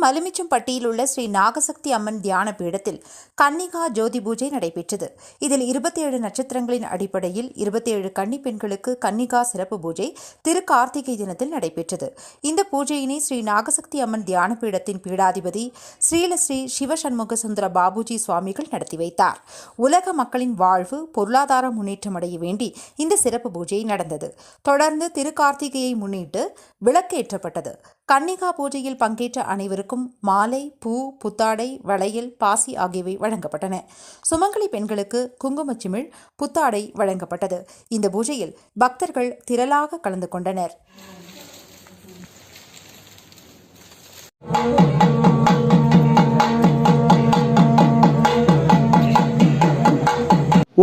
மலுமிச்சம்பட்டியில் உள்ள ஸ்ரீ நாகசக்தி அம்மன் தியான பீடத்தில் கன்னிகா ஜோதி பூஜை நடைபெற்றது. இதில் 27 நட்சத்திரங்களின் அடிப்படையில் 27 கன்னி பெண்களுக்கு கன்னிகா சிறப்பு பூஜை திருக்கார்த்திகை தினத்தில் நடைபெற்றது. இந்த பூஜையினை ஸ்ரீ நாகசக்தி அம்மன் தியான பீடத்தின் பீடாதிபதி ஸ்ரீலஸ்ரீ சிவசண்முக சுந்தர பாபுஜி சுவாமிகள் நடத்தி வைத்தார். உலக மக்களின் வாழ்வு பொருளாதார முன்னேற்றம் அடைய வேண்டி இந்த சிறப்பு பூஜை நடந்தது. தொடர்ந்து திருக்கார்த்திகையை முன்னிட்டு விளக்கேற்றப்பட்டது. கன்னிகா பூஜையில் பங்கேற்ற அனைவருக்கும் மாலை, பூ, புத்தாடை, வளையல், பாசி ஆகியவை வழங்கப்பட்டன. சுமங்கலி பெண்களுக்கு குங்குமச்சிமிழ், புத்தாடை வழங்கப்பட்டது. இந்த பூஜையில் பக்தர்கள் திரளாக கலந்து கொண்டனர்.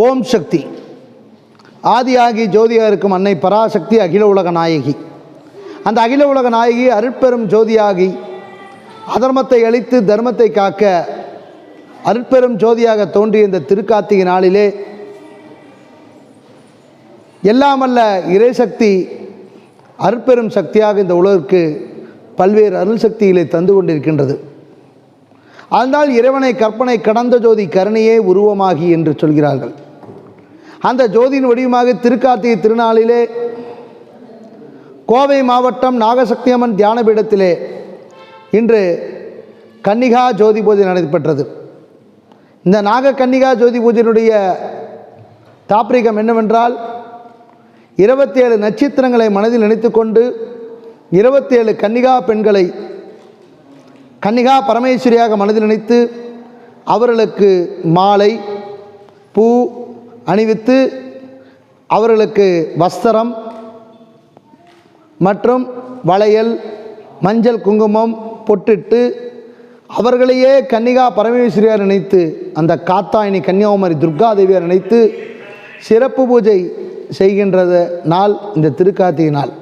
ஓம் சக்தி. ஆதியாகி ஜோதியாக இருக்கும் அன்னை பராசக்தி அகில உலக நாயகி. அந்த அகில உலக நாயகி அருட்பெரும் ஜோதியாகி அதர்மத்தை அழித்து தர்மத்தை காக்க அருட்பெரும் ஜோதியாக தோன்றிய இந்த திருக்கார்த்திகை நாளிலே எல்லாமல்ல இறைசக்தி அருட்பெரும் சக்தியாக இந்த உலகிற்கு பல்வேறு அருள் சக்திகளை தந்து கொண்டிருக்கின்றது. அதனால் இறைவனை கற்பனை கடந்த ஜோதி கருணையே உருவமாகி என்று சொல்கிறார்கள். அந்த ஜோதியின் வடிவமாக திருக்கார்த்திகை திருநாளிலே கோவை மாவட்டம் நாகசக்தி அம்மன் தியான பீடத்திலே இன்று கன்னிகா ஜோதி பூஜை நடைபெற்றது. இந்த நாக கன்னிகா ஜோதி பூஜையினுடைய தாப்ரீகம் என்னவென்றால் 27 நட்சத்திரங்களை மனதில் நினைத்து கொண்டு 27 கன்னிகா பெண்களை கன்னிகா பரமேஸ்வரியாக மனதில் நினைத்து அவர்களுக்கு மாலை, பூ அணிவித்து அவர்களுக்கு வஸ்திரம் மற்றும் வளையல், மஞ்சள், குங்குமம் பொட்டிட்டு அவர்களையே கன்னிகா பரமேஸ்வரியார் நினைத்து அந்த காத்தாயினி கன்னியாகுமரி துர்காதேவியார் நினைத்து சிறப்பு பூஜை செய்கின்றது நாள் இந்த திருக்கார்த்திகை நாள்.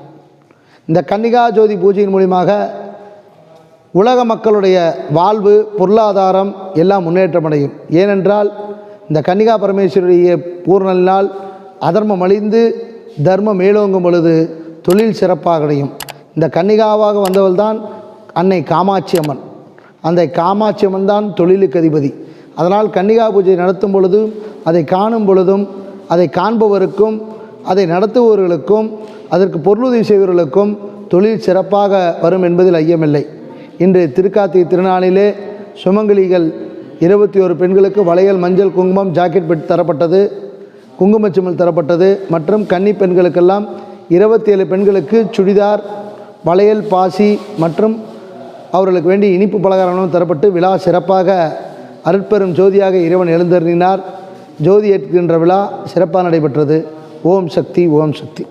இந்த கன்னிகா ஜோதி பூஜையின் மூலியமாக உலக மக்களுடைய வாழ்வு பொருளாதாரம் எல்லாம் முன்னேற்றமடையும். ஏனென்றால் இந்த கன்னிகா பரமேஸ்வரியுடைய பூர்ணனால் அதர்மம் அழிந்து தர்மம் மேலோங்கும் பொழுது தொழில் சிறப்பாக அடையும். இந்த கன்னிகாவாக வந்தவள் தான் அன்னை காமாட்சி அம்மன். அந்த காமாட்சி அம்மன் தான் தொழிலுக்கு அதிபதி. அதனால் கன்னிகா பூஜை நடத்தும் பொழுதும் அதை காணும் பொழுதும் அதை காண்பவருக்கும் அதை நடத்துபவர்களுக்கும் அதற்கு பொருளுதவி செய்பவர்களுக்கும் தொழில் சிறப்பாக வரும் என்பதில் ஐயமில்லை. இன்று திருக்கார்த்திகை திருநாளிலே சுமங்கலிகள் 21 பெண்களுக்கு வளையல், மஞ்சள், குங்குமம், ஜாக்கெட் பெட் தரப்பட்டது. குங்குமச்சிமிழ் தரப்பட்டது. மற்றும் கன்னி பெண்களுக்கெல்லாம் 27 பெண்களுக்கு சுடிதார், வளையல், பாசி மற்றும் அவர்களுக்கு வேண்டி இனிப்பு பலகாரங்களும் தரப்பட்டு விழா சிறப்பாக அருட்பெரும் ஜோதியாக இறைவன் எழுந்தருளினார். ஜோதி ஏற்றுகின்ற விழா சிறப்பாக நடைபெற்றது. ஓம் சக்தி, ஓம் சக்தி.